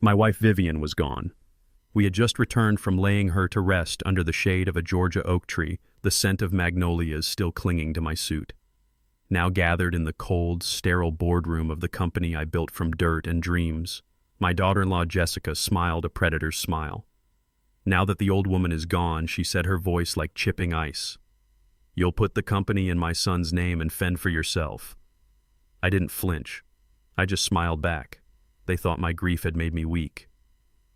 My wife Vivian was gone. We had just returned from laying her to rest under the shade of a Georgia oak tree, the scent of magnolias still clinging to my suit. Now gathered in the cold, sterile boardroom of the company I built from dirt and dreams, my daughter-in-law Jessica smiled a predator's smile. Now that the old woman is gone, she said, her voice like chipping ice, "You'll put the company in my son's name and fend for yourself." I didn't flinch. I just smiled back. They thought my grief had made me weak.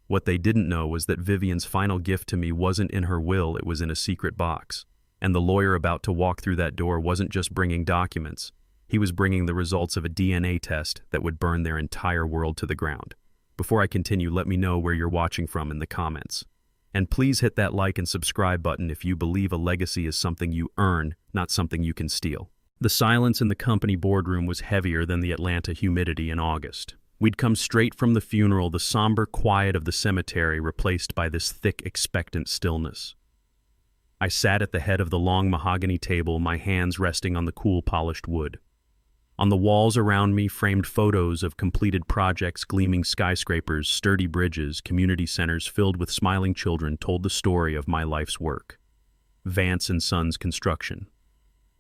What they didn't know was that Vivian's final gift to me wasn't in her will, it was in a secret box. And the lawyer about to walk through that door wasn't just bringing documents. He was bringing the results of a DNA test that would burn their entire world to the ground. Before I continue, let me know where you're watching from in the comments. And please hit that like and subscribe button if you believe a legacy is something you earn, not something you can steal. The silence in the company boardroom was heavier than the Atlanta humidity in August. We'd come straight from the funeral, the somber quiet of the cemetery replaced by this thick, expectant stillness. I sat at the head of the long mahogany table, my hands resting on the cool, polished wood. On the walls around me, framed photos of completed projects, gleaming skyscrapers, sturdy bridges, community centers filled with smiling children told the story of my life's work. Vance and Sons Construction.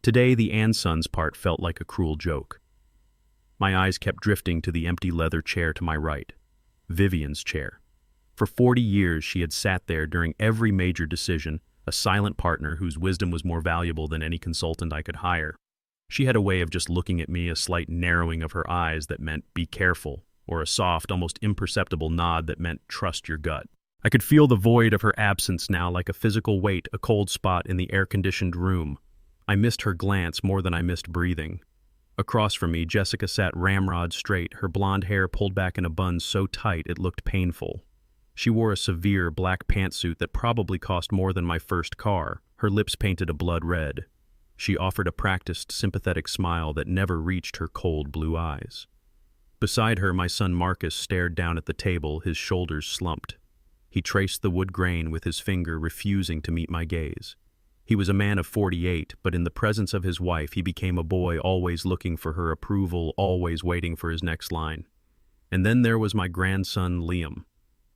Today, the and Sons part felt like a cruel joke. My eyes kept drifting to the empty leather chair to my right. Vivian's chair. For 40 years, she had sat there during every major decision, a silent partner whose wisdom was more valuable than any consultant I could hire. She had a way of just looking at me, a slight narrowing of her eyes that meant, "Be careful," or a soft, almost imperceptible nod that meant, "Trust your gut." I could feel the void of her absence now, like a physical weight, a cold spot in the air-conditioned room. I missed her glance more than I missed breathing. Across from me, Jessica sat ramrod straight, her blonde hair pulled back in a bun so tight it looked painful. She wore a severe black pantsuit that probably cost more than my first car, her lips painted a blood red. She offered a practiced, sympathetic smile that never reached her cold blue eyes. Beside her, my son Marcus stared down at the table, his shoulders slumped. He traced the wood grain with his finger, refusing to meet my gaze. He was a man of 48, but in the presence of his wife, he became a boy always looking for her approval, always waiting for his next line. And then there was my grandson, Liam.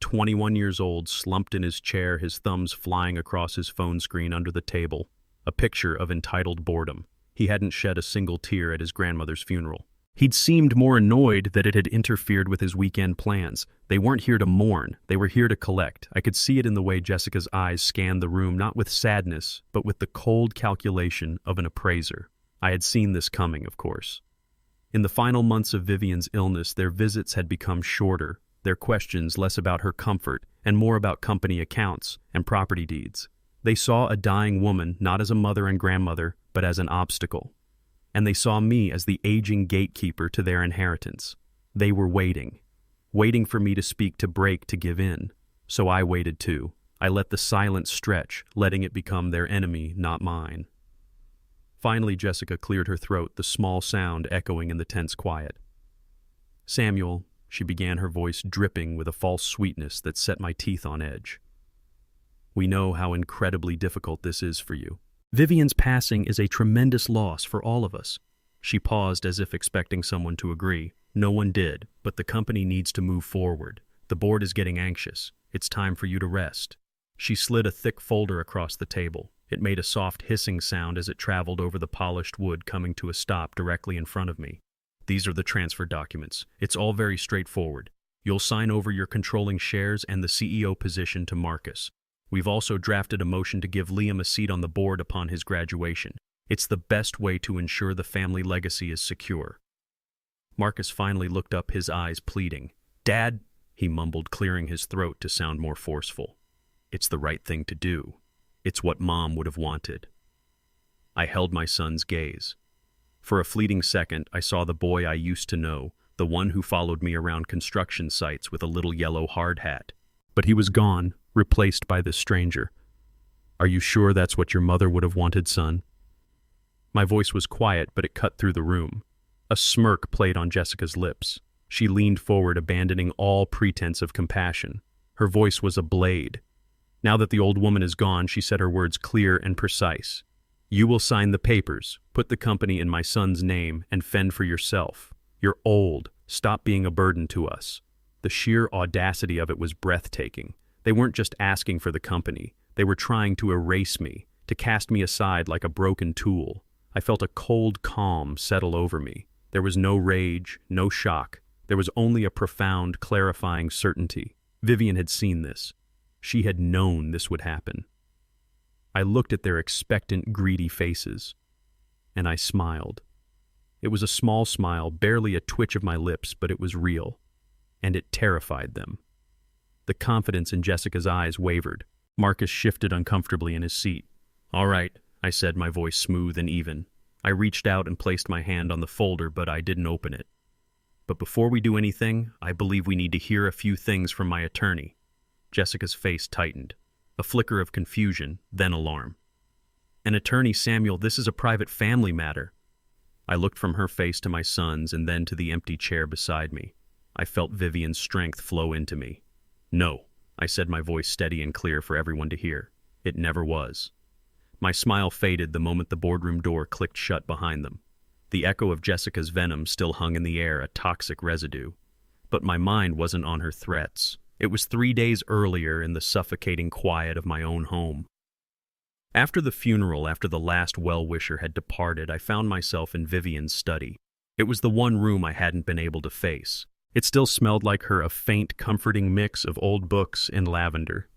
21 years old, slumped in his chair, his thumbs flying across his phone screen under the table, a picture of entitled boredom. He hadn't shed a single tear at his grandmother's funeral. He'd seemed more annoyed that it had interfered with his weekend plans. They weren't here to mourn, they were here to collect. I could see it in the way Jessica's eyes scanned the room, not with sadness, but with the cold calculation of an appraiser. I had seen this coming, of course. In the final months of Vivian's illness, their visits had become shorter, their questions less about her comfort and more about company accounts and property deeds. They saw a dying woman not as a mother and grandmother, but as an obstacle. And they saw me as the aging gatekeeper to their inheritance. They were waiting for me to speak, to break, to give in. So I waited too. I let the silence stretch, letting it become their enemy, not mine. Finally, Jessica cleared her throat, the small sound echoing in the tense quiet. "Samuel," she began, her voice dripping with a false sweetness that set my teeth on edge. "We know how incredibly difficult this is for you. Vivian's passing is a tremendous loss for all of us." She paused as if expecting someone to agree. No one did, but the company needs to move forward. The board is getting anxious. It's time for you to rest. She slid a thick folder across the table. It made a soft hissing sound as it traveled over the polished wood, coming to a stop directly in front of me. "These are the transfer documents. It's all very straightforward. You'll sign over your controlling shares and the CEO position to Marcus. We've also drafted a motion to give Liam a seat on the board upon his graduation. It's the best way to ensure the family legacy is secure." Marcus finally looked up, his eyes pleading. "Dad," he mumbled, clearing his throat to sound more forceful. "It's the right thing to do. It's what Mom would have wanted." I held my son's gaze. For a fleeting second, I saw the boy I used to know, the one who followed me around construction sites with a little yellow hard hat. But he was gone, replaced by this stranger. "Are you sure that's what your mother would have wanted, son?" My voice was quiet, but it cut through the room. A smirk played on Jessica's lips. She leaned forward, abandoning all pretense of compassion. Her voice was a blade. Now that the old woman is gone, she said, her words clear and precise. "You will sign the papers, put the company in my son's name, and fend for yourself. You're old. Stop being a burden to us." The sheer audacity of it was breathtaking. They weren't just asking for the company. They were trying to erase me, to cast me aside like a broken tool. I felt a cold calm settle over me. There was no rage, no shock. There was only a profound, clarifying certainty. Vivian had seen this. She had known this would happen. I looked at their expectant, greedy faces, and I smiled. It was a small smile, barely a twitch of my lips, but it was real, and it terrified them. The confidence in Jessica's eyes wavered. Marcus shifted uncomfortably in his seat. "All right," I said, my voice smooth and even. I reached out and placed my hand on the folder, but I didn't open it. "But before we do anything, I believe we need to hear a few things from my attorney." Jessica's face tightened. A flicker of confusion, then alarm. "An attorney, Samuel, this is a private family matter." I looked from her face to my son's and then to the empty chair beside me. I felt Vivian's strength flow into me. "No," I said, my voice steady and clear for everyone to hear. "It never was." My smile faded the moment the boardroom door clicked shut behind them. The echo of Jessica's venom still hung in the air, a toxic residue. But my mind wasn't on her threats. It was 3 days earlier in the suffocating quiet of my own home. After the funeral, after the last well-wisher had departed, I found myself in Vivian's study. It was the one room I hadn't been able to face. It still smelled like her, a faint, comforting mix of old books and lavender.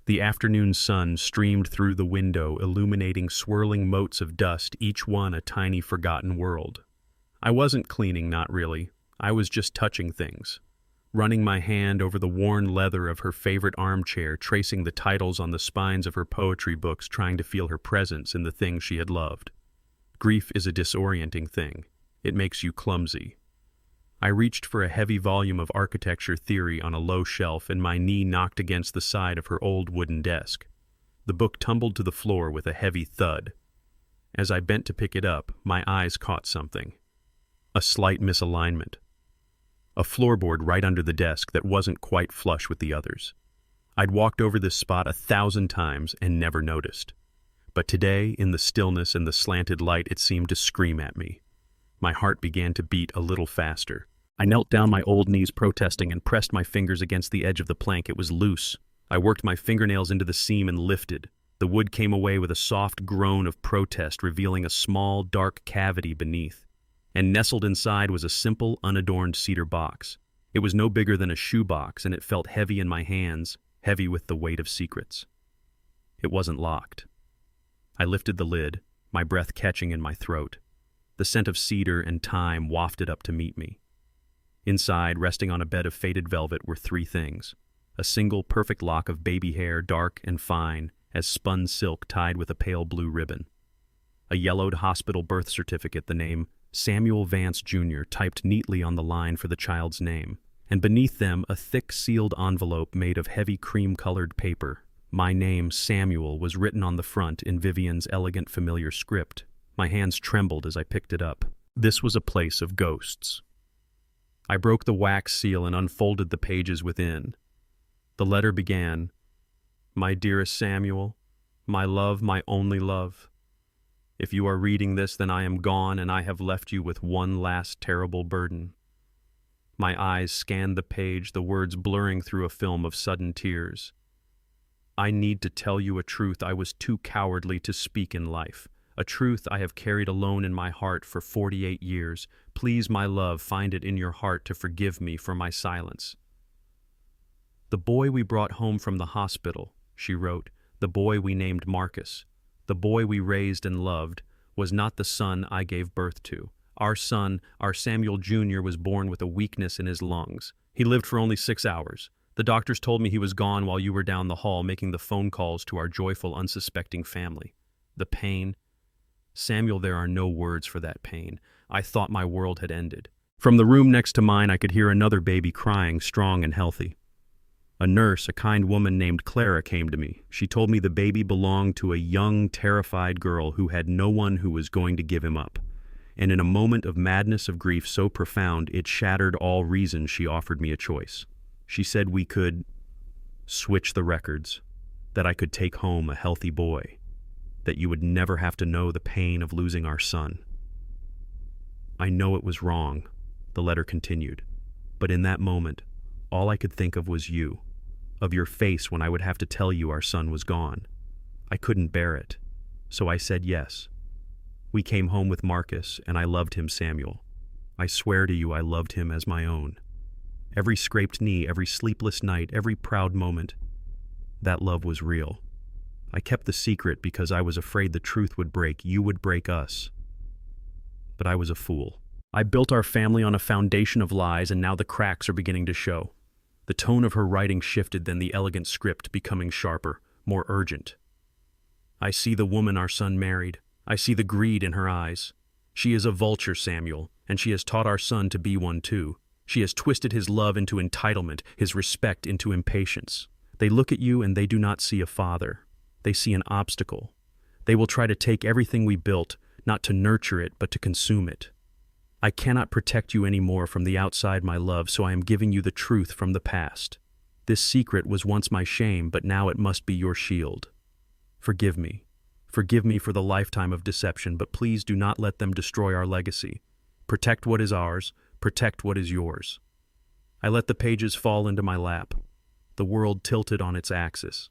The afternoon sun streamed through the window, illuminating swirling motes of dust, each one a tiny forgotten world. I wasn't cleaning, not really. I was just touching things. Running my hand over the worn leather of her favorite armchair, tracing the titles on the spines of her poetry books, trying to feel her presence in the things she had loved. Grief is a disorienting thing. It makes you clumsy. I reached for a heavy volume of architecture theory on a low shelf, and my knee knocked against the side of her old wooden desk. The book tumbled to the floor with a heavy thud. As I bent to pick it up, my eyes caught something. A slight misalignment. A floorboard right under the desk that wasn't quite flush with the others. I'd walked over this spot 1,000 times and never noticed. But today, in the stillness and the slanted light, it seemed to scream at me. My heart began to beat a little faster. I knelt down, my old knees protesting, and pressed my fingers against the edge of the plank. It was loose. I worked my fingernails into the seam and lifted. The wood came away with a soft groan of protest, revealing a small, dark cavity beneath. And nestled inside was a simple, unadorned cedar box. It was no bigger than a shoebox, and it felt heavy in my hands, heavy with the weight of secrets. It wasn't locked. I lifted the lid, my breath catching in my throat. The scent of cedar and thyme wafted up to meet me. Inside, resting on a bed of faded velvet, were 3 things. A single perfect lock of baby hair, dark and fine, as spun silk tied with a pale blue ribbon. A yellowed hospital birth certificate, the name Samuel Vance, Jr., typed neatly on the line for the child's name. And beneath them, a thick sealed envelope made of heavy cream-colored paper. My name, Samuel, was written on the front in Vivian's elegant, familiar script. My hands trembled as I picked it up. This was a place of ghosts. I broke the wax seal and unfolded the pages within. The letter began, "My dearest Samuel, my love, my only love. If you are reading this, then I am gone, and I have left you with one last terrible burden." My eyes scanned the page, the words blurring through a film of sudden tears. "I need to tell you a truth I was too cowardly to speak in life. A truth I have carried alone in my heart for 48 years. Please, my love, find it in your heart to forgive me for my silence." "The boy we brought home from the hospital," she wrote, "the boy we named Marcus, the boy we raised and loved, was not the son I gave birth to. Our son, our Samuel Jr., was born with a weakness in his lungs. He lived for only 6 hours. The doctors told me he was gone while you were down the hall making the phone calls to our joyful, unsuspecting family. The pain. Samuel, there are no words for that pain. I thought my world had ended. From the room next to mine, I could hear another baby crying, strong and healthy. A nurse, a kind woman named Clara, came to me. She told me the baby belonged to a young, terrified girl who had no one who was going to give him up. And in a moment of madness of grief so profound, it shattered all reason, she offered me a choice. She said we could switch the records, that I could take home a healthy boy, that you would never have to know the pain of losing our son. I know it was wrong," the letter continued, "but in that moment, all I could think of was you, of your face when I would have to tell you our son was gone. I couldn't bear it, so I said yes. We came home with Marcus, and I loved him, Samuel. I swear to you I loved him as my own. Every scraped knee, every sleepless night, every proud moment, that love was real. I kept the secret because I was afraid the truth would break, you would break us. But I was a fool. I built our family on a foundation of lies, and now the cracks are beginning to show. The tone of her writing shifted, then the elegant script becoming sharper, more urgent. I see the woman our son married. I see the greed in her eyes. She is a vulture, Samuel, and she has taught our son to be one too. She has twisted his love into entitlement, his respect into impatience. They look at you and they do not see a father. They see an obstacle. They will try to take everything we built, not to nurture it, but to consume it. I cannot protect you anymore from the outside, my love, so I am giving you the truth from the past. This secret was once my shame, but now it must be your shield. Forgive me. Forgive me for the lifetime of deception, but please do not let them destroy our legacy. Protect what is ours. Protect what is yours. I let the pages fall into my lap. The world tilted on its axis.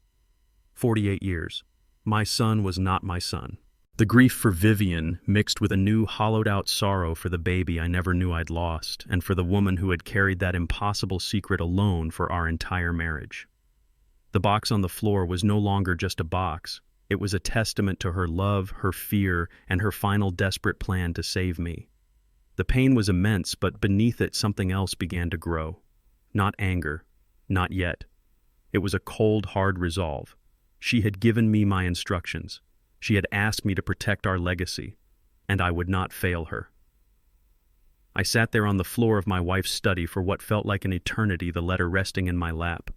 48 years. My son was not my son. The grief for Vivian mixed with a new hollowed-out sorrow for the baby I never knew I'd lost, and for the woman who had carried that impossible secret alone for our entire marriage. The box on the floor was no longer just a box. It was a testament to her love, her fear, and her final desperate plan to save me. The pain was immense, but beneath it something else began to grow. Not anger. Not yet. It was a cold, hard resolve. She had given me my instructions. She had asked me to protect our legacy, and I would not fail her. I sat there on the floor of my wife's study for what felt like an eternity, the letter resting in my lap.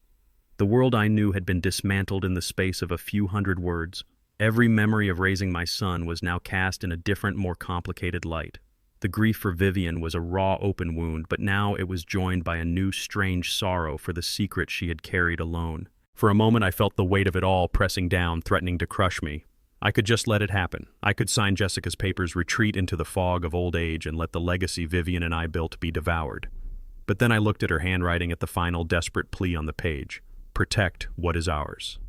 The world I knew had been dismantled in the space of a few hundred words. Every memory of raising my son was now cast in a different, more complicated light. The grief for Vivian was a raw, open wound, but now it was joined by a new, strange sorrow for the secret she had carried alone. For a moment I felt the weight of it all pressing down, threatening to crush me. I could just let it happen. I could sign Jessica's papers, retreat into the fog of old age, and let the legacy Vivian and I built be devoured. But then I looked at her handwriting at the final desperate plea on the page. Protect what is ours.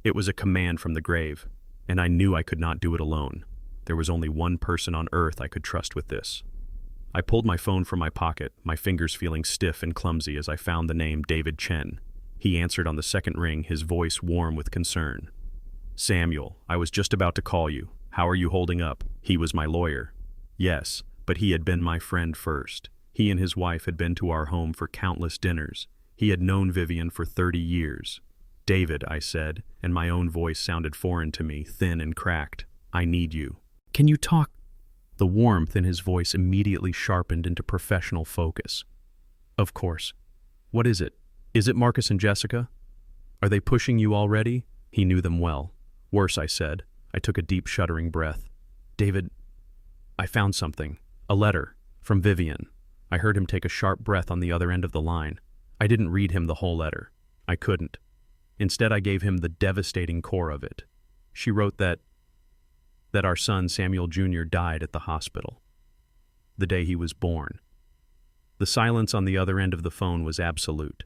It was a command from the grave, and I knew I could not do it alone. There was only one person on earth I could trust with this. I pulled my phone from my pocket, my fingers feeling stiff and clumsy as I found the name David Chen. He answered on the second ring, his voice warm with concern. Samuel, I was just about to call you. How are you holding up? He was my lawyer. Yes, but he had been my friend first. He and his wife had been to our home for countless dinners. He had known Vivian for 30 years. David, I said, and my own voice sounded foreign to me, thin and cracked. I need you. Can you talk? The warmth in his voice immediately sharpened into professional focus. Of course. What is it? Is it Marcus and Jessica? Are they pushing you already? He knew them well. Worse, I said. I took a deep, shuddering breath. David, I found something. A letter. From Vivian. I heard him take a sharp breath on the other end of the line. I didn't read him the whole letter. I couldn't. Instead, I gave him the devastating core of it. She wrote that our son, Samuel Jr., died at the hospital. The day he was born. The silence on the other end of the phone was absolute.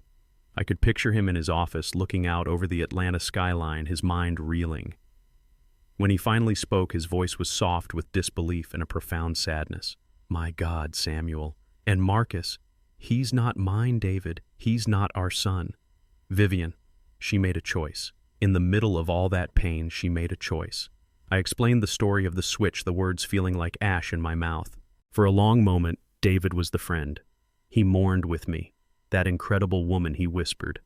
I could picture him in his office looking out over the Atlanta skyline, his mind reeling. When he finally spoke, his voice was soft with disbelief and a profound sadness. My God, Samuel. And Marcus, he's not mine, David. He's not our son. Vivian, she made a choice. In the middle of all that pain, she made a choice. I explained the story of the switch, the words feeling like ash in my mouth. For a long moment, David was the friend. He mourned with me. That incredible woman, he whispered.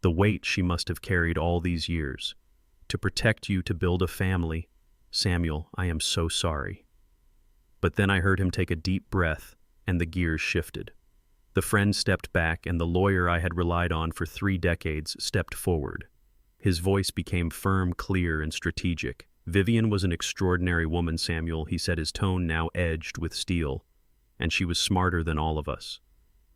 The weight she must have carried all these years. To protect you, to build a family. Samuel, I am so sorry. But then I heard him take a deep breath, and the gears shifted. The friend stepped back, and the lawyer I had relied on for 3 decades stepped forward. His voice became firm, clear, and strategic. Vivian was an extraordinary woman, Samuel, he said, his tone now edged with steel. And she was smarter than all of us.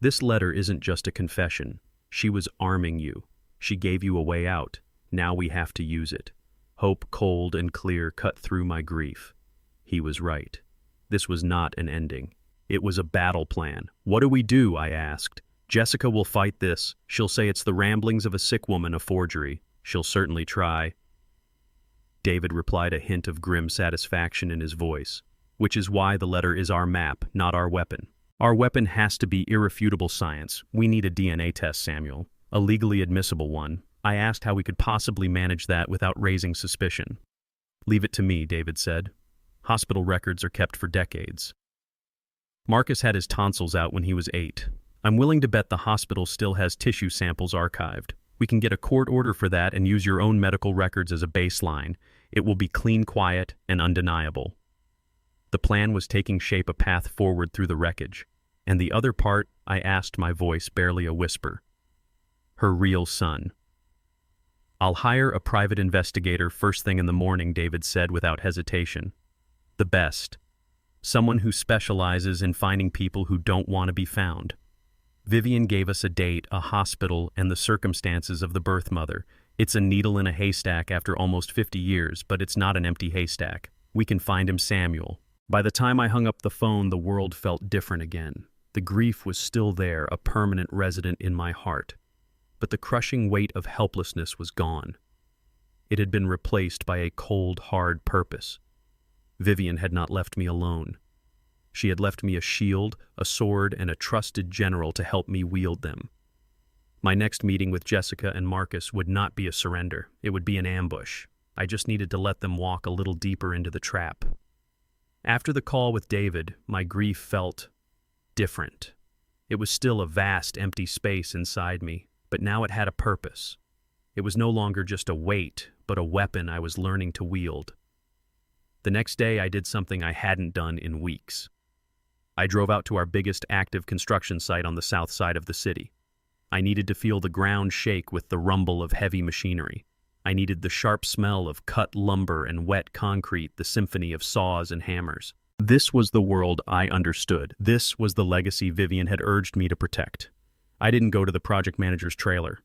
This letter isn't just a confession. She was arming you. She gave you a way out. Now we have to use it. Hope, cold and clear, cut through my grief. He was right. This was not an ending. It was a battle plan. What do we do? I asked. Jessica will fight this. She'll say it's the ramblings of a sick woman, a forgery. She'll certainly try. David replied, a hint of grim satisfaction in his voice. Which is why the letter is our map, not our weapon. Our weapon has to be irrefutable science. We need a DNA test, Samuel. A legally admissible one. I asked how we could possibly manage that without raising suspicion. Leave it to me, David said. Hospital records are kept for decades. Marcus had his tonsils out when he was 8. I'm willing to bet the hospital still has tissue samples archived. We can get a court order for that and use your own medical records as a baseline. It will be clean, quiet, and undeniable. The plan was taking shape, a path forward through the wreckage. And the other part, I asked, my voice barely a whisper. Her real son. I'll hire a private investigator first thing in the morning, David said without hesitation. The best. Someone who specializes in finding people who don't want to be found. Vivian gave us a date, a hospital, and the circumstances of the birth mother. It's a needle in a haystack after almost 50 years, but it's not an empty haystack. We can find him, Samuel. By the time I hung up the phone, the world felt different again. The grief was still there, a permanent resident in my heart. But the crushing weight of helplessness was gone. It had been replaced by a cold, hard purpose. Vivian had not left me alone. She had left me a shield, a sword, and a trusted general to help me wield them. My next meeting with Jessica and Marcus would not be a surrender. It would be an ambush. I just needed to let them walk a little deeper into the trap. After the call with David, my grief felt different. It was still a vast, empty space inside me, but now it had a purpose. It was no longer just a weight, but a weapon I was learning to wield. The next day, I did something I hadn't done in weeks. I drove out to our biggest active construction site on the south side of the city. I needed to feel the ground shake with the rumble of heavy machinery. I needed the sharp smell of cut lumber and wet concrete, the symphony of saws and hammers. This was the world I understood. This was the legacy Vivian had urged me to protect. I didn't go to the project manager's trailer.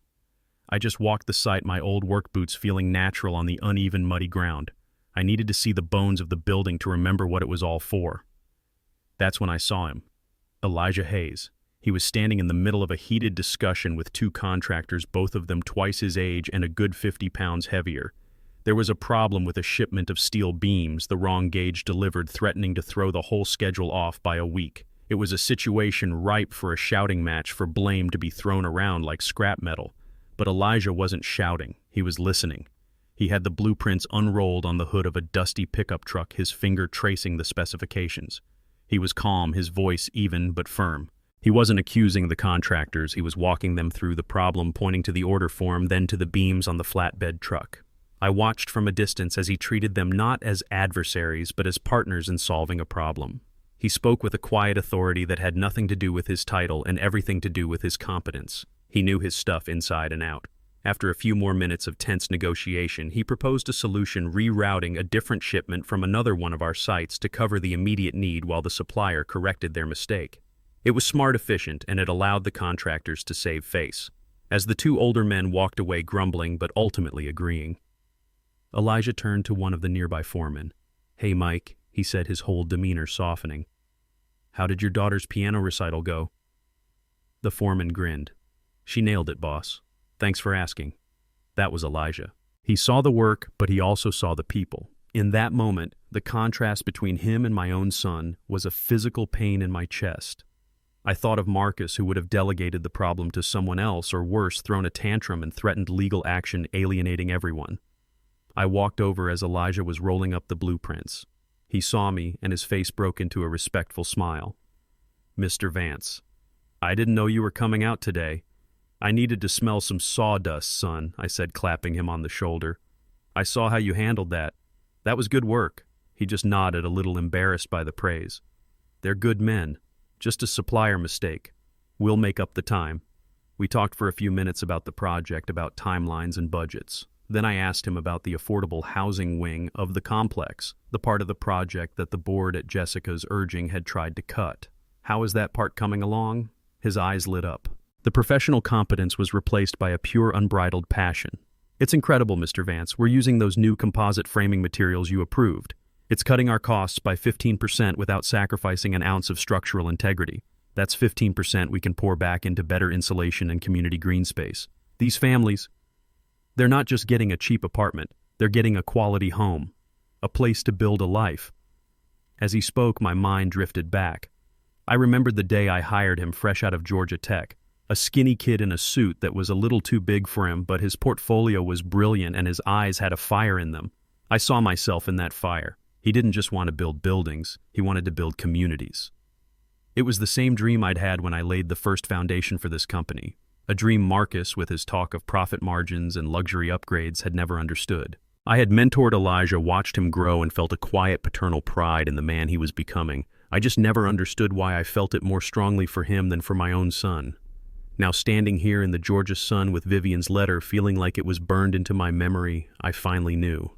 I just walked the site, my old work boots feeling natural on the uneven, muddy ground. I needed to see the bones of the building to remember what it was all for. That's when I saw him. Elijah Hayes. He was standing in the middle of a heated discussion with 2 contractors, both of them twice his age and a good 50 pounds heavier. There was a problem with a shipment of steel beams, the wrong gauge delivered, threatening to throw the whole schedule off by a week. It was a situation ripe for a shouting match, for blame to be thrown around like scrap metal. But Elijah wasn't shouting. He was listening. He had the blueprints unrolled on the hood of a dusty pickup truck, his finger tracing the specifications. He was calm, his voice even but firm. He wasn't accusing the contractors. He was walking them through the problem, pointing to the order form, then to the beams on the flatbed truck. I watched from a distance as he treated them not as adversaries, but as partners in solving a problem. He spoke with a quiet authority that had nothing to do with his title and everything to do with his competence. He knew his stuff inside and out. After a few more minutes of tense negotiation, he proposed a solution, rerouting a different shipment from another one of our sites to cover the immediate need while the supplier corrected their mistake. It was smart, efficient, and it allowed the contractors to save face. As the 2 older men walked away grumbling but ultimately agreeing, Elijah turned to one of the nearby foremen. "Hey, Mike," he said, his whole demeanor softening. "How did your daughter's piano recital go?" The foreman grinned. "She nailed it, boss. Thanks for asking." That was Elijah. He saw the work, but he also saw the people. In that moment, the contrast between him and my own son was a physical pain in my chest. I thought of Marcus, who would have delegated the problem to someone else, or worse, thrown a tantrum and threatened legal action, alienating everyone. I walked over as Elijah was rolling up the blueprints. He saw me, and his face broke into a respectful smile. "Mr. Vance, I didn't know you were coming out today. I needed to smell some sawdust, son," I said, clapping him on the shoulder. "I saw how you handled that. That was good work." He just nodded, a little embarrassed by the praise. "They're good men. Just a supplier mistake. We'll make up the time." We talked for a few minutes about the project, about timelines and budgets. Then I asked him about the affordable housing wing of the complex, the part of the project that the board at Jessica's urging had tried to cut. "How is that part coming along?" His eyes lit up. The professional competence was replaced by a pure, unbridled passion. "It's incredible, Mr. Vance. We're using those new composite framing materials you approved. It's cutting our costs by 15% without sacrificing an ounce of structural integrity. That's 15% we can pour back into better insulation and community green space. These families, they're not just getting a cheap apartment, they're getting a quality home, a place to build a life. As he spoke, my mind drifted back. I remembered the day I hired him fresh out of Georgia Tech, a skinny kid in a suit that was a little too big for him, but his portfolio was brilliant and his eyes had a fire in them. I saw myself in that fire. He didn't just want to build buildings, he wanted to build communities. It was the same dream I'd had when I laid the first foundation for this company, a dream Marcus, with his talk of profit margins and luxury upgrades, had never understood. I had mentored Elijah, watched him grow, and felt a quiet paternal pride in the man he was becoming. I just never understood why I felt it more strongly for him than for my own son. Now, standing here in the Georgia sun with Vivian's letter, feeling like it was burned into my memory, I finally knew.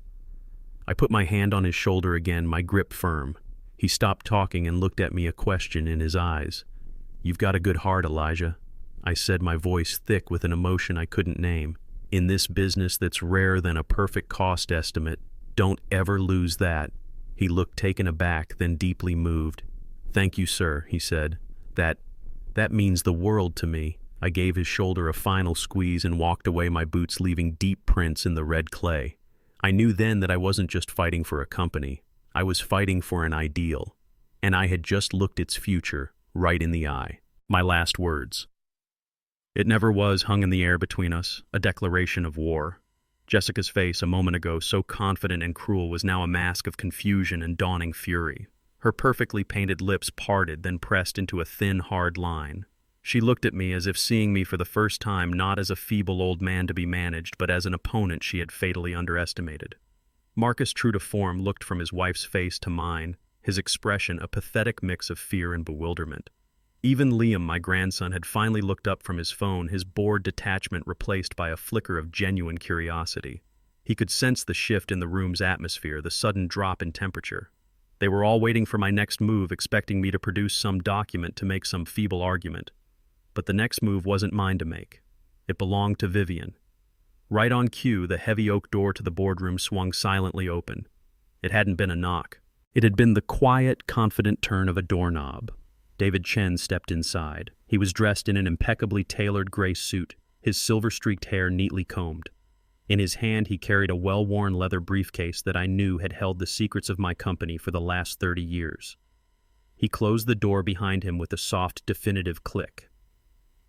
I put my hand on his shoulder again, my grip firm. He stopped talking and looked at me, a question in his eyes. "You've got a good heart, Elijah," I said, my voice thick with an emotion I couldn't name. "In this business that's rarer than a perfect cost estimate, don't ever lose that." He looked taken aback, then deeply moved. "Thank you, sir," he said. That means the world to me." I gave his shoulder a final squeeze and walked away, my boots leaving deep prints in the red clay. I knew then that I wasn't just fighting for a company. I was fighting for an ideal, and I had just looked its future right in the eye. My last words. It never was, hung in the air between us, a declaration of war. Jessica's face, a moment ago so confident and cruel, was now a mask of confusion and dawning fury. Her perfectly painted lips parted, then pressed into a thin, hard line. She looked at me as if seeing me for the first time, not as a feeble old man to be managed, but as an opponent she had fatally underestimated. Marcus, true to form, looked from his wife's face to mine, his expression a pathetic mix of fear and bewilderment. Even Liam, my grandson, had finally looked up from his phone, his bored detachment replaced by a flicker of genuine curiosity. He could sense the shift in the room's atmosphere, the sudden drop in temperature. They were all waiting for my next move, expecting me to produce some document to make some feeble argument. But the next move wasn't mine to make. It belonged to Vivian. Right on cue, the heavy oak door to the boardroom swung silently open. It hadn't been a knock. It had been the quiet, confident turn of a doorknob. David Chen stepped inside. He was dressed in an impeccably tailored gray suit, his silver-streaked hair neatly combed. In his hand he carried a well-worn leather briefcase that I knew had held the secrets of my company for the last 30 years. He closed the door behind him with a soft, definitive click.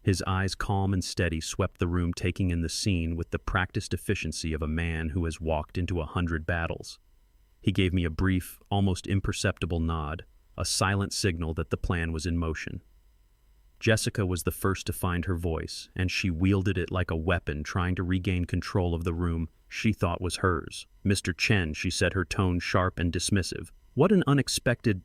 His eyes, calm and steady, swept the room, taking in the scene with the practiced efficiency of a man who has walked into 100 battles. He gave me a brief, almost imperceptible nod, a silent signal that the plan was in motion. Jessica was the first to find her voice, and she wielded it like a weapon, trying to regain control of the room she thought was hers. "Mr. Chen," she said, her tone sharp and dismissive. "What an unexpected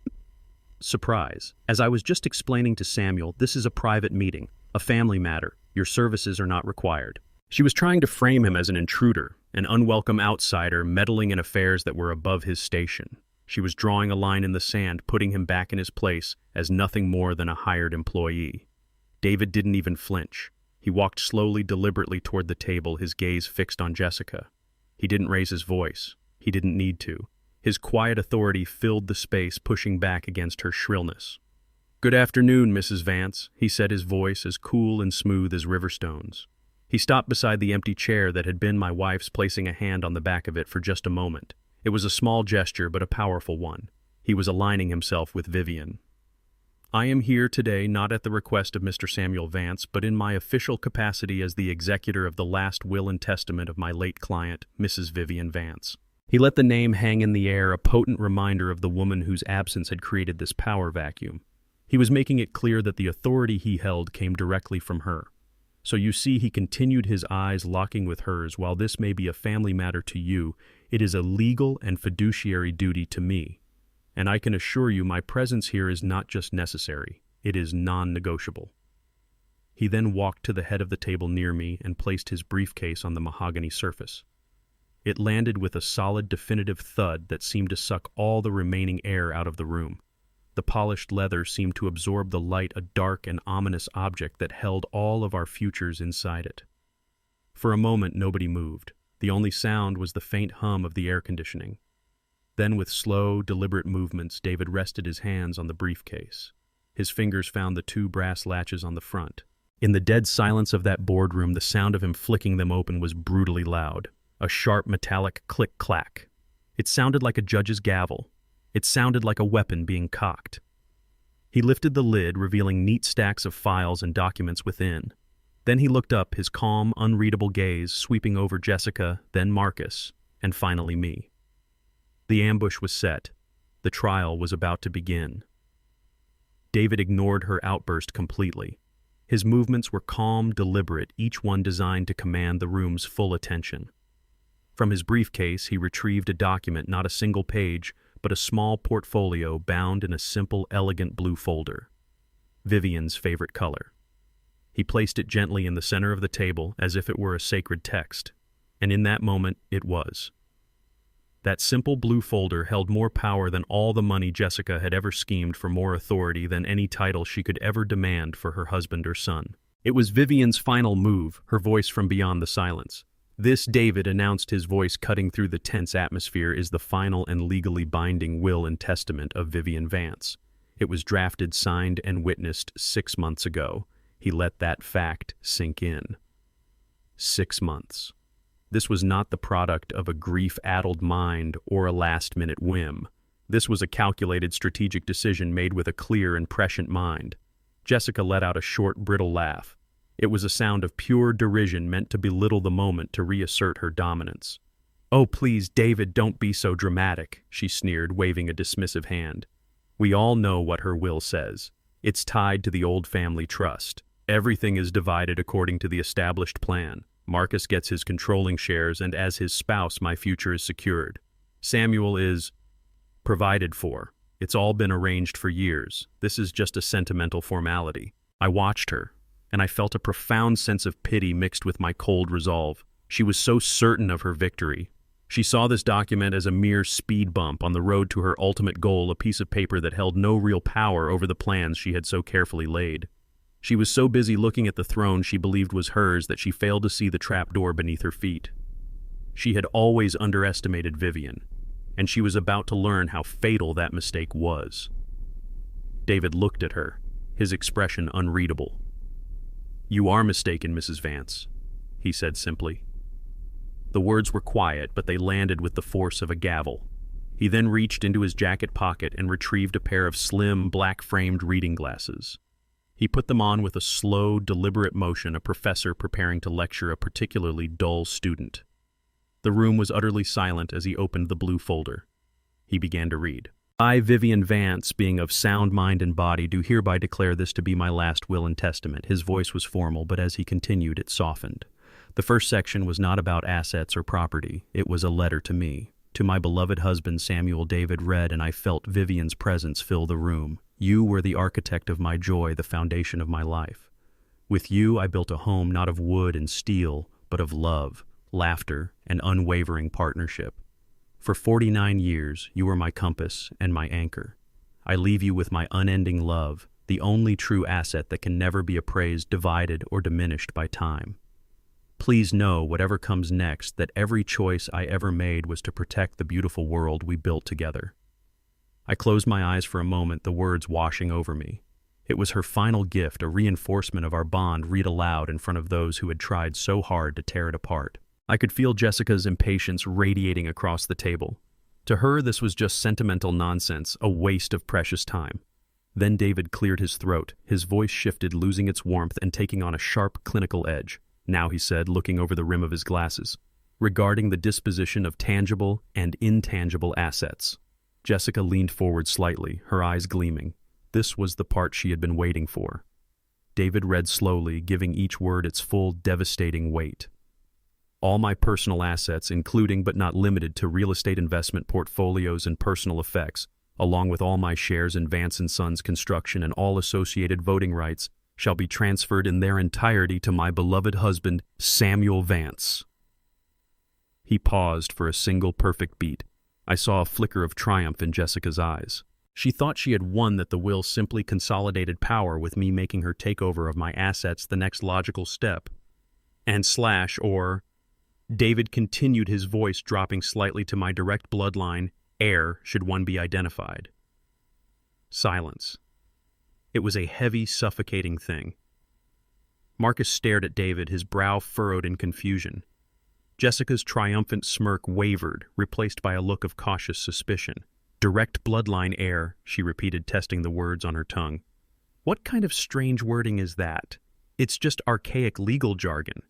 surprise. As I was just explaining to Samuel, this is a private meeting. A family matter. Your services are not required." She was trying to frame him as an intruder, an unwelcome outsider meddling in affairs that were above his station. She was drawing a line in the sand, putting him back in his place as nothing more than a hired employee. David didn't even flinch. He walked slowly, deliberately toward the table, his gaze fixed on Jessica. He didn't raise his voice. He didn't need to. His quiet authority filled the space, pushing back against her shrillness. "Good afternoon, Mrs. Vance," he said, his voice as cool and smooth as river stones. He stopped beside the empty chair that had been my wife's, placing a hand on the back of it for just a moment. It was a small gesture, but a powerful one. He was aligning himself with Vivian. "I am here today not at the request of Mr. Samuel Vance, but in my official capacity as the executor of the last will and testament of my late client, Mrs. Vivian Vance." He let the name hang in the air, a potent reminder of the woman whose absence had created this power vacuum. He was making it clear that the authority he held came directly from her. "So you see," he continued, his eyes locking with hers, "while this may be a family matter to you, it is a legal and fiduciary duty to me. And I can assure you my presence here is not just necessary, it is non-negotiable." He then walked to the head of the table near me and placed his briefcase on the mahogany surface. It landed with a solid, definitive thud that seemed to suck all the remaining air out of the room. The polished leather seemed to absorb the light, a dark and ominous object that held all of our futures inside it. For a moment, nobody moved. The only sound was the faint hum of the air conditioning. Then, with slow, deliberate movements, David rested his hands on the briefcase. His fingers found the two brass latches on the front. In the dead silence of that boardroom, the sound of him flicking them open was brutally loud. A sharp metallic click-clack. It sounded like a judge's gavel. It sounded like a weapon being cocked. He lifted the lid, revealing neat stacks of files and documents within. Then he looked up, his calm, unreadable gaze sweeping over Jessica, then Marcus, and finally me. The ambush was set. The trial was about to begin. David ignored her outburst completely. His movements were calm, deliberate, each one designed to command the room's full attention. From his briefcase, he retrieved a document, not a single page, but a small portfolio bound in a simple, elegant blue folder. Vivian's favorite color. He placed it gently in the center of the table, as if it were a sacred text. And in that moment, it was. That simple blue folder held more power than all the money Jessica had ever schemed, for more authority than any title she could ever demand for her husband or son. It was Vivian's final move, her voice from beyond the silence. This, David announced, his voice cutting through the tense atmosphere, is the final and legally binding will and testament of Vivian Vance. It was drafted, signed, and witnessed 6 months ago. He let that fact sink in. 6 months. This was not the product of a grief-addled mind or a last-minute whim. This was a calculated, strategic decision made with a clear and prescient mind. Jessica let out a short, brittle laugh. It was a sound of pure derision meant to belittle the moment, to reassert her dominance. "Oh, please, David, don't be so dramatic," she sneered, waving a dismissive hand. "We all know what her will says. It's tied to the old family trust. Everything is divided according to the established plan. Marcus gets his controlling shares, and as his spouse, my future is secured. Samuel is provided for. It's all been arranged for years. This is just a sentimental formality." I watched her, and I felt a profound sense of pity mixed with my cold resolve. She was so certain of her victory. She saw this document as a mere speed bump on the road to her ultimate goal, a piece of paper that held no real power over the plans she had so carefully laid. She was so busy looking at the throne she believed was hers that she failed to see the trapdoor beneath her feet. She had always underestimated Vivian, and she was about to learn how fatal that mistake was. David looked at her, his expression unreadable. "You are mistaken, Mrs. Vance," he said simply. The words were quiet, but they landed with the force of a gavel. He then reached into his jacket pocket and retrieved a pair of slim, black-framed reading glasses. He put them on with a slow, deliberate motion, a professor preparing to lecture a particularly dull student. The room was utterly silent as he opened the blue folder. He began to read. "I, Vivian Vance, being of sound mind and body, do hereby declare this to be my last will and testament." His voice was formal, but as he continued, it softened. The first section was not about assets or property. It was a letter to me. To my beloved husband, Samuel. David read, and I felt Vivian's presence fill the room. "You were the architect of my joy, the foundation of my life. With you I built a home not of wood and steel, but of love, laughter, and unwavering partnership. For 49 years, you were my compass and my anchor. I leave you with my unending love, the only true asset that can never be appraised, divided, or diminished by time. Please know, whatever comes next, that every choice I ever made was to protect the beautiful world we built together." I closed my eyes for a moment, the words washing over me. It was her final gift, a reinforcement of our bond, read aloud in front of those who had tried so hard to tear it apart. I could feel Jessica's impatience radiating across the table. To her, this was just sentimental nonsense, a waste of precious time. Then David cleared his throat. His voice shifted, losing its warmth and taking on a sharp, clinical edge. "Now," he said, looking over the rim of his glasses, "regarding the disposition of tangible and intangible assets." Jessica leaned forward slightly, her eyes gleaming. This was the part she had been waiting for. David read slowly, giving each word its full, devastating weight. "All my personal assets, including but not limited to real estate investment portfolios and personal effects, along with all my shares in Vance & Sons Construction and all associated voting rights, shall be transferred in their entirety to my beloved husband, Samuel Vance." He paused for a single perfect beat. I saw a flicker of triumph in Jessica's eyes. She thought she had won, that the will simply consolidated power, with me making her takeover of my assets the next logical step. David continued, his voice dropping slightly to my direct bloodline, heir, should one be identified. Silence. It was a heavy, suffocating thing. Marcus stared at David, his brow furrowed in confusion. Jessica's triumphant smirk wavered, replaced by a look of cautious suspicion. Direct bloodline heir, she repeated, testing the words on her tongue. What kind of strange wording is that? It's just archaic legal jargon.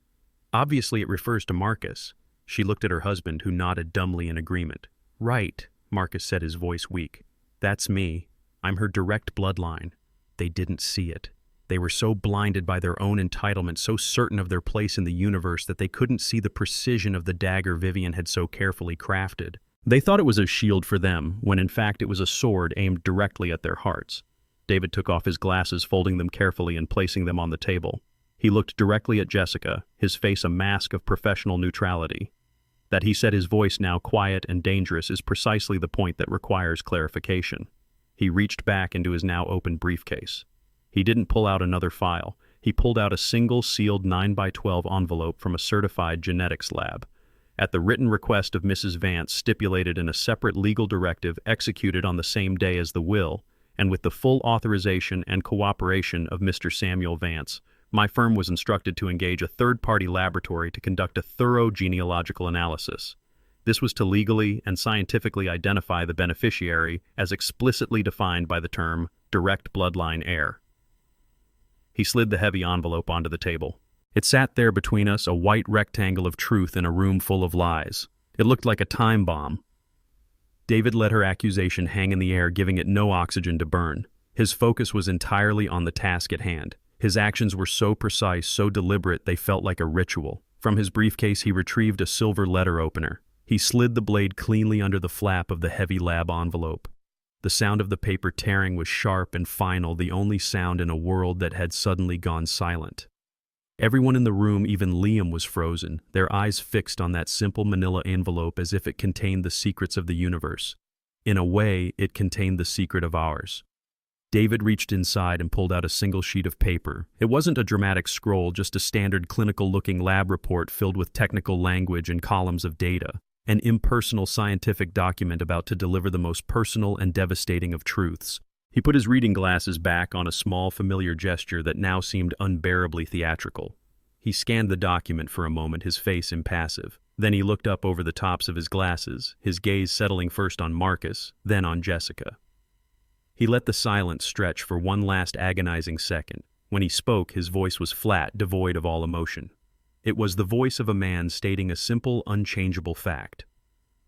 Obviously it refers to Marcus. She looked at her husband, who nodded dumbly in agreement. Right, Marcus said, his voice weak. That's me. I'm her direct bloodline. They didn't see it. They were so blinded by their own entitlement, so certain of their place in the universe, that they couldn't see the precision of the dagger Vivian had so carefully crafted. They thought it was a shield for them, when in fact it was a sword aimed directly at their hearts. David took off his glasses, folding them carefully and placing them on the table. He looked directly at Jessica, his face a mask of professional neutrality. That he said, his voice now quiet and dangerous, is precisely the point that requires clarification. He reached back into his now open briefcase. He didn't pull out another file. He pulled out a single sealed 9x12 envelope from a certified genetics lab. At the written request of Mrs. Vance, stipulated in a separate legal directive executed on the same day as the will, and with the full authorization and cooperation of Mr. Samuel Vance, my firm was instructed to engage a third-party laboratory to conduct a thorough genealogical analysis. This was to legally and scientifically identify the beneficiary as explicitly defined by the term direct bloodline heir. He slid the heavy envelope onto the table. It sat there between us, a white rectangle of truth in a room full of lies. It looked like a time bomb. David let her accusation hang in the air, giving it no oxygen to burn. His focus was entirely on the task at hand. His actions were so precise, so deliberate, they felt like a ritual. From his briefcase he retrieved a silver letter opener. He slid the blade cleanly under the flap of the heavy lab envelope. The sound of the paper tearing was sharp and final, the only sound in a world that had suddenly gone silent. Everyone in the room, even Liam, was frozen, their eyes fixed on that simple manila envelope as if it contained the secrets of the universe. In a way, it contained the secret of ours. David reached inside and pulled out a single sheet of paper. It wasn't a dramatic scroll, just a standard clinical-looking lab report filled with technical language and columns of data. An impersonal scientific document about to deliver the most personal and devastating of truths. He put his reading glasses back on a small, familiar gesture that now seemed unbearably theatrical. He scanned the document for a moment, his face impassive. Then he looked up over the tops of his glasses, his gaze settling first on Marcus, then on Jessica. He let the silence stretch for one last agonizing second. When he spoke, his voice was flat, devoid of all emotion. It was the voice of a man stating a simple, unchangeable fact.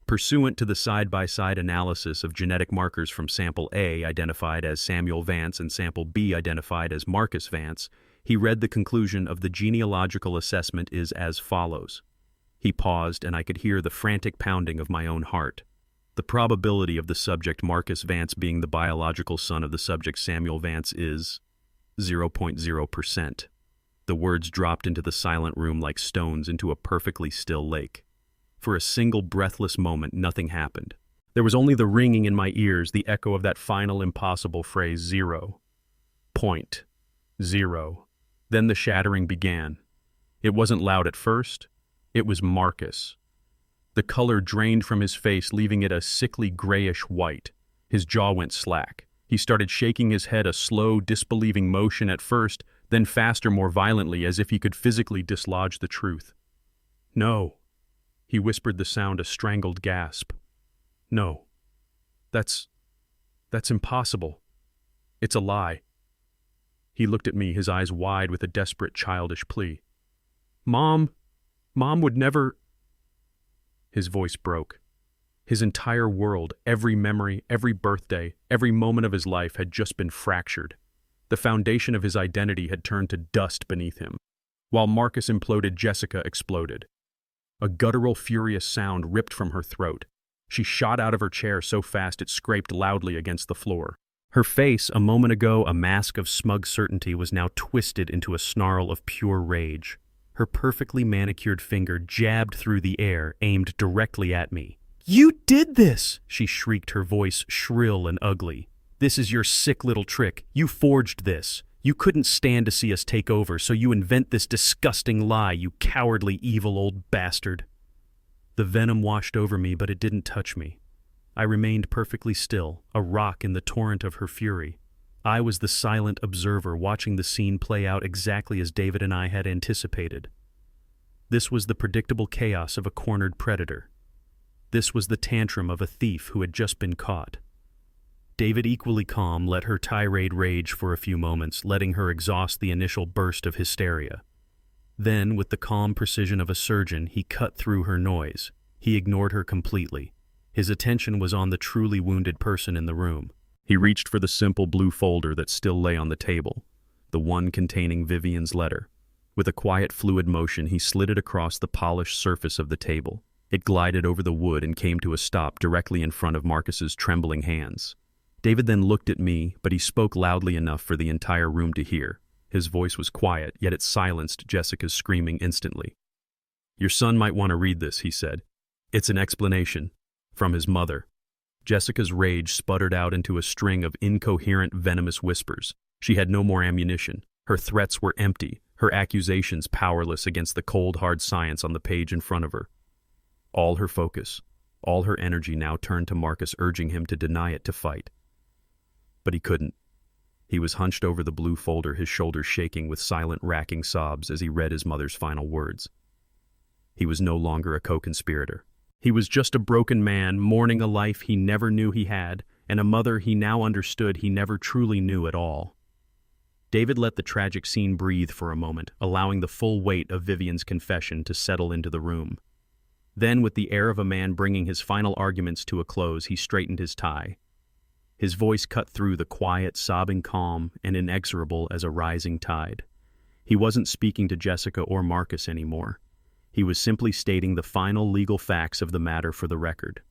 Pursuant to the side-by-side analysis of genetic markers from sample A identified as Samuel Vance and sample B identified as Marcus Vance, he read the conclusion of the genealogical assessment is as follows. He paused, and I could hear the frantic pounding of my own heart. The probability of the subject Marcus Vance being the biological son of the subject Samuel Vance is 0.0%. The words dropped into the silent room like stones into a perfectly still lake. For a single breathless moment, nothing happened. There was only the ringing in my ears, the echo of that final impossible phrase, 0.0. Then the shattering began. It wasn't loud at first. It was Marcus. The color drained from his face, leaving it a sickly grayish white. His jaw went slack. He started shaking his head, a slow, disbelieving motion at first, then faster, more violently, as if he could physically dislodge the truth. No. He whispered, the sound a strangled gasp. No. That's impossible. It's a lie. He looked at me, his eyes wide with a desperate, childish plea. Mom would never... His voice broke. His entire world, every memory, every birthday, every moment of his life had just been fractured. The foundation of his identity had turned to dust beneath him. While Marcus imploded, Jessica exploded. A guttural, furious sound ripped from her throat. She shot out of her chair so fast it scraped loudly against the floor. Her face, a moment ago a mask of smug certainty, was now twisted into a snarl of pure rage. Her perfectly manicured finger jabbed through the air, aimed directly at me. "You did this!" she shrieked, her voice shrill and ugly. "This is your sick little trick. You forged this. You couldn't stand to see us take over, so you invent this disgusting lie, you cowardly, evil old bastard." The venom washed over me, but it didn't touch me. I remained perfectly still, a rock in the torrent of her fury. I was the silent observer watching the scene play out exactly as David and I had anticipated. This was the predictable chaos of a cornered predator. This was the tantrum of a thief who had just been caught. David, equally calm, let her tirade rage for a few moments, letting her exhaust the initial burst of hysteria. Then, with the calm precision of a surgeon, he cut through her noise. He ignored her completely. His attention was on the truly wounded person in the room. He reached for the simple blue folder that still lay on the table, the one containing Vivian's letter. With a quiet, fluid motion, he slid it across the polished surface of the table. It glided over the wood and came to a stop directly in front of Marcus's trembling hands. David then looked at me, but he spoke loudly enough for the entire room to hear. His voice was quiet, yet it silenced Jessica's screaming instantly. "Your son might want to read this," he said. "It's an explanation. From his mother." Jessica's rage sputtered out into a string of incoherent, venomous whispers. She had no more ammunition. Her threats were empty, her accusations powerless against the cold, hard science on the page in front of her. All her focus, all her energy now turned to Marcus, urging him to deny it, to fight. But he couldn't. He was hunched over the blue folder, his shoulders shaking with silent, racking sobs as he read his mother's final words. He was no longer a co-conspirator. He was just a broken man, mourning a life he never knew he had, and a mother he now understood he never truly knew at all. David let the tragic scene breathe for a moment, allowing the full weight of Vivian's confession to settle into the room. Then, with the air of a man bringing his final arguments to a close, he straightened his tie. His voice cut through the quiet, sobbing calm and inexorable as a rising tide. He wasn't speaking to Jessica or Marcus anymore. He was simply stating the final legal facts of the matter for the record.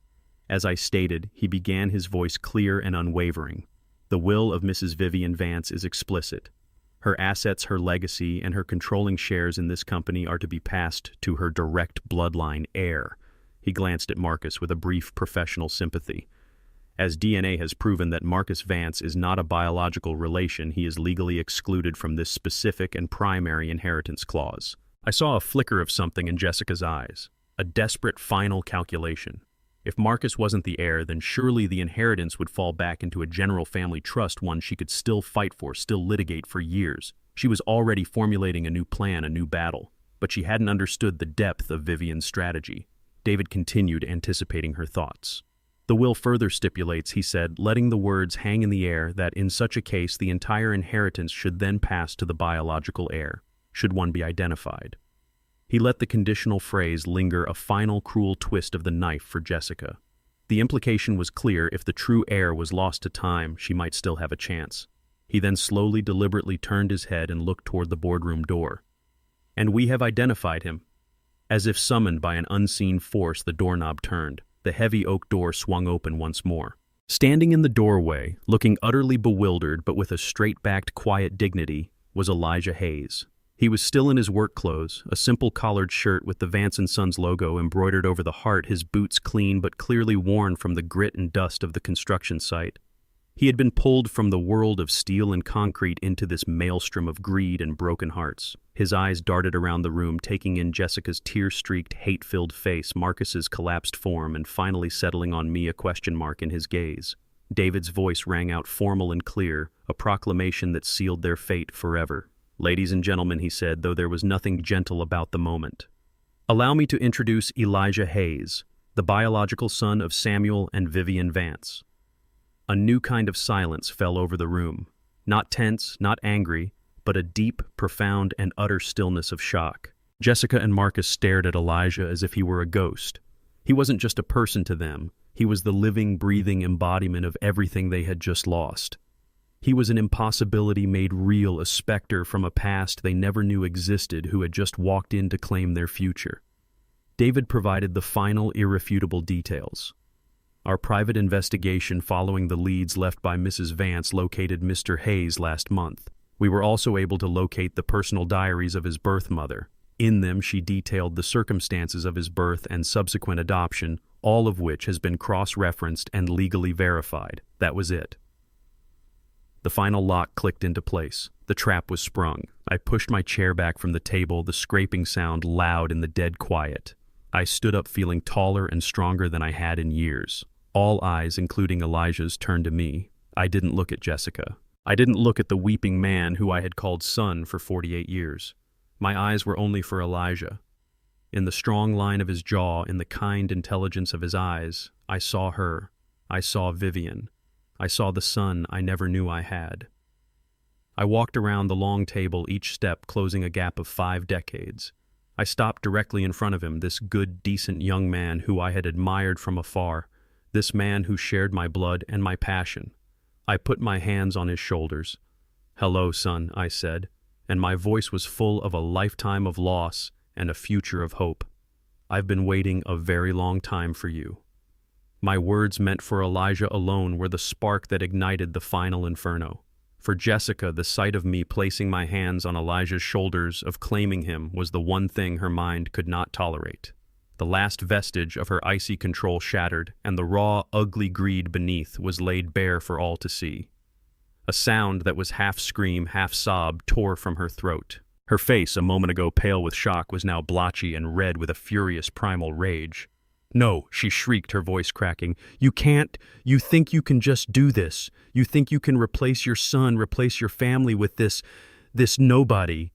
As I stated, he began, his voice clear and unwavering. The will of Mrs. Vivian Vance is explicit. Her assets, her legacy, and her controlling shares in this company are to be passed to her direct bloodline heir. He glanced at Marcus with a brief professional sympathy. As DNA has proven that Marcus Vance is not a biological relation, he is legally excluded from this specific and primary inheritance clause. I saw a flicker of something in Jessica's eyes, a desperate final calculation. If Marcus wasn't the heir, then surely the inheritance would fall back into a general family trust, one she could still fight for, still litigate for years. She was already formulating a new plan, a new battle, but she hadn't understood the depth of Vivian's strategy. David continued, anticipating her thoughts. The will further stipulates, he said, letting the words hang in the air, that in such a case the entire inheritance should then pass to the biological heir, should one be identified. He let the conditional phrase linger, a final cruel twist of the knife for Jessica. The implication was clear: if the true heir was lost to time, she might still have a chance. He then slowly, deliberately turned his head and looked toward the boardroom door. "And we have identified him." As if summoned by an unseen force, the doorknob turned. The heavy oak door swung open once more. Standing in the doorway, looking utterly bewildered but with a straight-backed, quiet dignity, was Elijah Hayes. He was still in his work clothes, a simple collared shirt with the Vance & Sons logo embroidered over the heart, his boots clean but clearly worn from the grit and dust of the construction site. He had been pulled from the world of steel and concrete into this maelstrom of greed and broken hearts. His eyes darted around the room, taking in Jessica's tear-streaked, hate-filled face, Marcus's collapsed form, and finally settling on me, a question mark in his gaze. David's voice rang out formal and clear, a proclamation that sealed their fate forever. "Ladies and gentlemen," he said, though there was nothing gentle about the moment, "allow me to introduce Elijah Hayes, the biological son of Samuel and Vivian Vance." A new kind of silence fell over the room. Not tense, not angry, but a deep, profound, and utter stillness of shock. Jessica and Marcus stared at Elijah as if he were a ghost. He wasn't just a person to them. He was the living, breathing embodiment of everything they had just lost. He was an impossibility made real, a specter from a past they never knew existed, who had just walked in to claim their future. David provided the final, irrefutable details. Our private investigation following the leads left by Mrs. Vance located Mr. Hayes last month. We were also able to locate the personal diaries of his birth mother. In them, she detailed the circumstances of his birth and subsequent adoption, all of which has been cross-referenced and legally verified. That was it. The final lock clicked into place. The trap was sprung. I pushed my chair back from the table, the scraping sound loud in the dead quiet. I stood up, feeling taller and stronger than I had in years. All eyes, including Elijah's, turned to me. I didn't look at Jessica. I didn't look at the weeping man who I had called son for 48 years. My eyes were only for Elijah. In the strong line of his jaw, in the kind intelligence of his eyes, I saw her. I saw Vivian. I saw the son I never knew I had. I walked around the long table, each step closing a gap of 5 decades. I stopped directly in front of him, this good, decent young man who I had admired from afar, this man who shared my blood and my passion. I put my hands on his shoulders. "Hello, son," I said, and my voice was full of a lifetime of loss and a future of hope. "I've been waiting a very long time for you." My words meant for Elijah alone were the spark that ignited the final inferno. For Jessica, the sight of me placing my hands on Elijah's shoulders, of claiming him, was the one thing her mind could not tolerate. The last vestige of her icy control shattered, and the raw, ugly greed beneath was laid bare for all to see. A sound that was half scream, half sob, tore from her throat. Her face, a moment ago pale with shock, was now blotchy and red with a furious primal rage. "No," she shrieked, her voice cracking. "You can't. You think you can just do this. You think you can replace your son, replace your family with this nobody."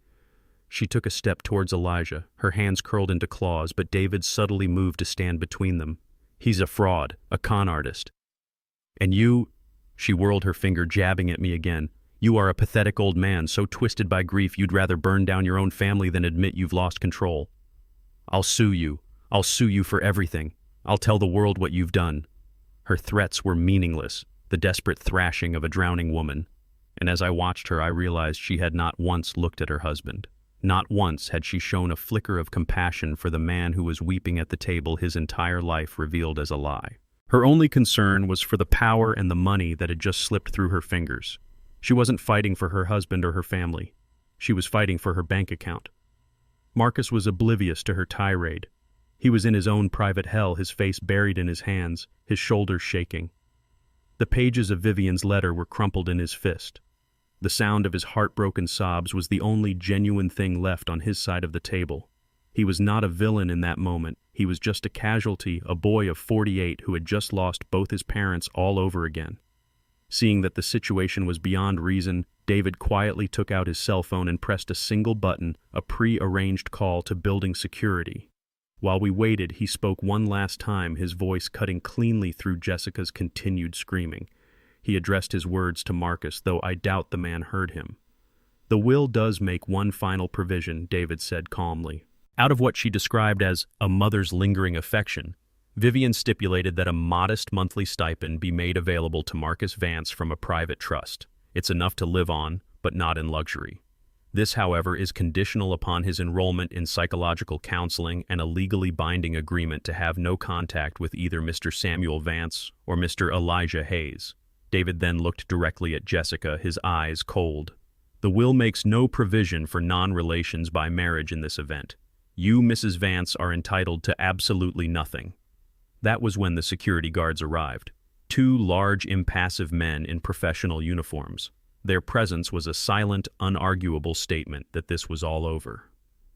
She took a step towards Elijah, her hands curled into claws, but David subtly moved to stand between them. "He's a fraud, a con artist. And you," she whirled her finger, jabbing at me again, "you are a pathetic old man, so twisted by grief you'd rather burn down your own family than admit you've lost control. I'll sue you. I'll sue you for everything. I'll tell the world what you've done." Her threats were meaningless, the desperate thrashing of a drowning woman. And as I watched her, I realized she had not once looked at her husband. Not once had she shown a flicker of compassion for the man who was weeping at the table, his entire life revealed as a lie. Her only concern was for the power and the money that had just slipped through her fingers. She wasn't fighting for her husband or her family. She was fighting for her bank account. Marcus was oblivious to her tirade. He was in his own private hell, his face buried in his hands, his shoulders shaking. The pages of Vivian's letter were crumpled in his fist. The sound of his heartbroken sobs was the only genuine thing left on his side of the table. He was not a villain in that moment. He was just a casualty, a boy of 48 who had just lost both his parents all over again. Seeing that the situation was beyond reason, David quietly took out his cell phone and pressed a single button, a pre-arranged call to building security. While we waited, he spoke one last time, his voice cutting cleanly through Jessica's continued screaming. He addressed his words to Marcus, though I doubt the man heard him. "The will does make one final provision," David said calmly. Out of what she described as a mother's lingering affection, Vivian stipulated that a modest monthly stipend be made available to Marcus Vance from a private trust. It's enough to live on, but not in luxury. This, however, is conditional upon his enrollment in psychological counseling and a legally binding agreement to have no contact with either Mr. Samuel Vance or Mr. Elijah Hayes. David then looked directly at Jessica, his eyes cold. "The will makes no provision for non-relations by marriage in this event. You, Mrs. Vance, are entitled to absolutely nothing." That was when the security guards arrived. 2 large, impassive men in professional uniforms. Their presence was a silent, unarguable statement that this was all over.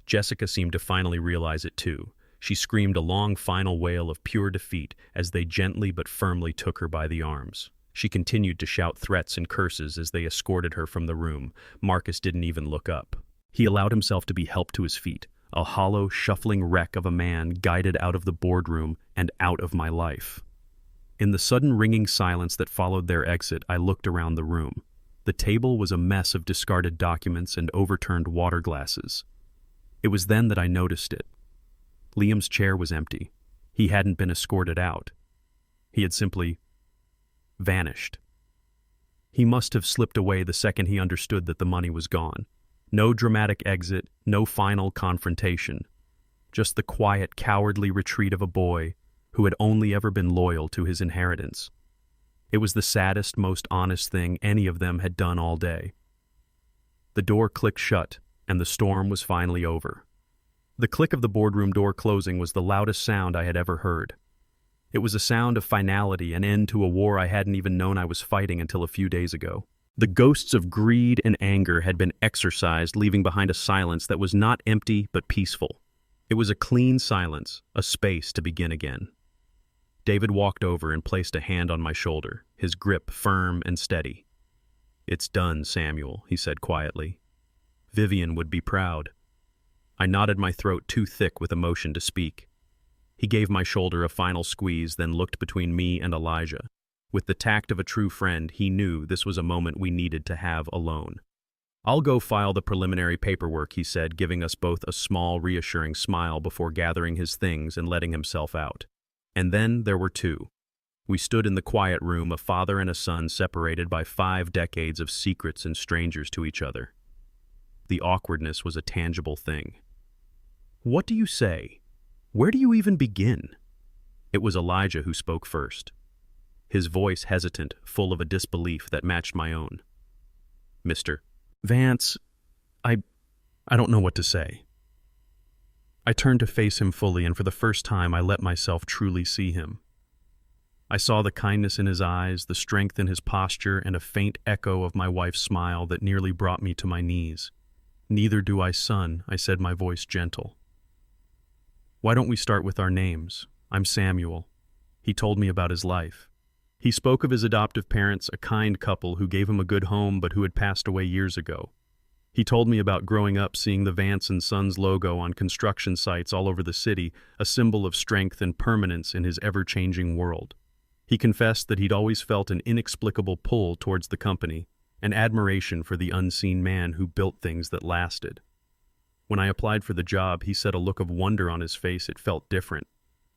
Jessica seemed to finally realize it too. She screamed a long final wail of pure defeat as they gently but firmly took her by the arms. She continued to shout threats and curses as they escorted her from the room. Marcus didn't even look up. He allowed himself to be helped to his feet, a hollow, shuffling wreck of a man guided out of the boardroom and out of my life. In the sudden ringing silence that followed their exit, I looked around the room. The table was a mess of discarded documents and overturned water glasses. It was then that I noticed it. Liam's chair was empty. He hadn't been escorted out. He had simply vanished. He must have slipped away the second he understood that the money was gone. No dramatic exit, no final confrontation. Just the quiet, cowardly retreat of a boy who had only ever been loyal to his inheritance. It was the saddest, most honest thing any of them had done all day. The door clicked shut, and the storm was finally over. The click of the boardroom door closing was the loudest sound I had ever heard. It was a sound of finality, an end to a war I hadn't even known I was fighting until a few days ago. The ghosts of greed and anger had been exorcised, leaving behind a silence that was not empty but peaceful. It was a clean silence, a space to begin again. David walked over and placed a hand on my shoulder, his grip firm and steady. "It's done, Samuel," he said quietly. "Vivian would be proud." I knotted my throat too thick with emotion to speak. He gave my shoulder a final squeeze, then looked between me and Elijah. With the tact of a true friend, he knew this was a moment we needed to have alone. "I'll go file the preliminary paperwork," he said, giving us both a small, reassuring smile before gathering his things and letting himself out. And then there were two. We stood in the quiet room, a father and a son separated by 5 decades of secrets and strangers to each other. The awkwardness was a tangible thing. "What do you say? Where do you even begin?" It was Elijah who spoke first. His voice hesitant, full of a disbelief that matched my own. "Mr. Vance, I don't know what to say." I turned to face him fully, and for the first time I let myself truly see him. I saw the kindness in his eyes, the strength in his posture, and a faint echo of my wife's smile that nearly brought me to my knees. "Neither do I, son," I said, my voice gentle. "Why don't we start with our names? I'm Samuel." He told me about his life. He spoke of his adoptive parents, a kind couple who gave him a good home but who had passed away years ago. He told me about growing up seeing the Vance and Sons logo on construction sites all over the city, a symbol of strength and permanence in his ever-changing world. He confessed that he'd always felt an inexplicable pull towards the company, an admiration for the unseen man who built things that lasted. When I applied for the job, he said, a look of wonder on his face. It felt different.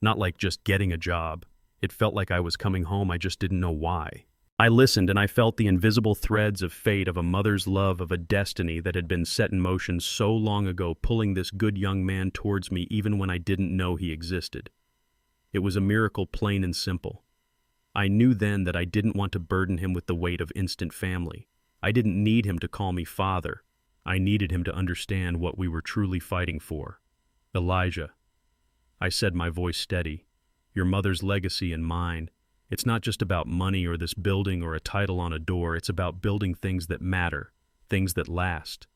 Not like just getting a job. It felt like I was coming home, I just didn't know why. I listened, and I felt the invisible threads of fate, of a mother's love, of a destiny that had been set in motion so long ago, pulling this good young man towards me even when I didn't know he existed. It was a miracle, plain and simple. I knew then that I didn't want to burden him with the weight of instant family. I didn't need him to call me father. I needed him to understand what we were truly fighting for. "Elijah," I said, my voice steady, "your mother's legacy and mine. It's not just about money or this building or a title on a door. It's about building things that matter, things that last.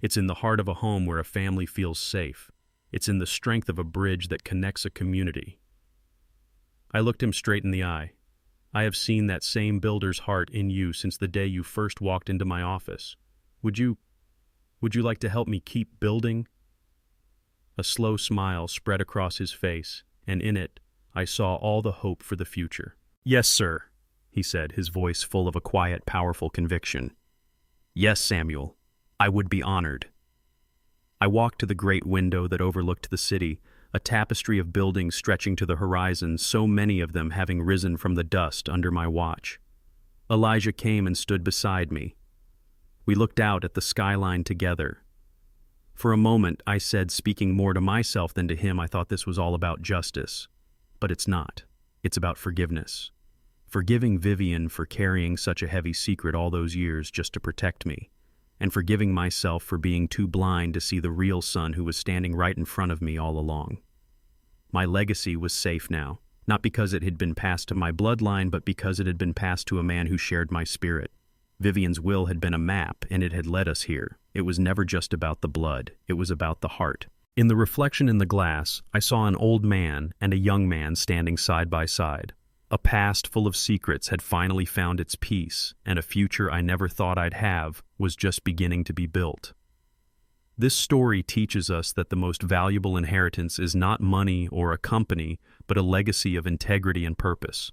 It's in the heart of a home where a family feels safe. It's in the strength of a bridge that connects a community." I looked him straight in the eye. "I have seen that same builder's heart in you since the day you first walked into my office. Would you like to help me keep building?" A slow smile spread across his face, and in it, I saw all the hope for the future. "Yes, sir," he said, his voice full of a quiet, powerful conviction. "Yes, Samuel, I would be honored." I walked to the great window that overlooked the city, a tapestry of buildings stretching to the horizon, so many of them having risen from the dust under my watch. Elijah came and stood beside me. We looked out at the skyline together. For a moment, I said, speaking more to myself than to him, I thought this was all about justice. But it's not. It's about forgiveness. Forgiving Vivian for carrying such a heavy secret all those years just to protect me, and forgiving myself for being too blind to see the real son who was standing right in front of me all along. My legacy was safe now, not because it had been passed to my bloodline, but because it had been passed to a man who shared my spirit. Vivian's will had been a map, and it had led us here. It was never just about the blood. It was about the heart. In the reflection in the glass, I saw an old man and a young man standing side by side. A past full of secrets had finally found its peace, and a future I never thought I'd have was just beginning to be built. This story teaches us that the most valuable inheritance is not money or a company, but a legacy of integrity and purpose.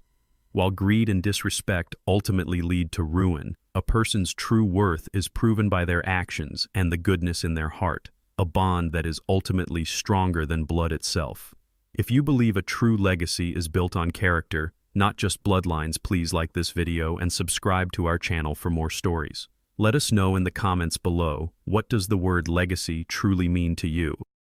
While greed and disrespect ultimately lead to ruin, a person's true worth is proven by their actions and the goodness in their heart, a bond that is ultimately stronger than blood itself. If you believe a true legacy is built on character, not just bloodlines, please like this video and subscribe to our channel for more stories. Let us know in the comments below, what does the word legacy truly mean to you?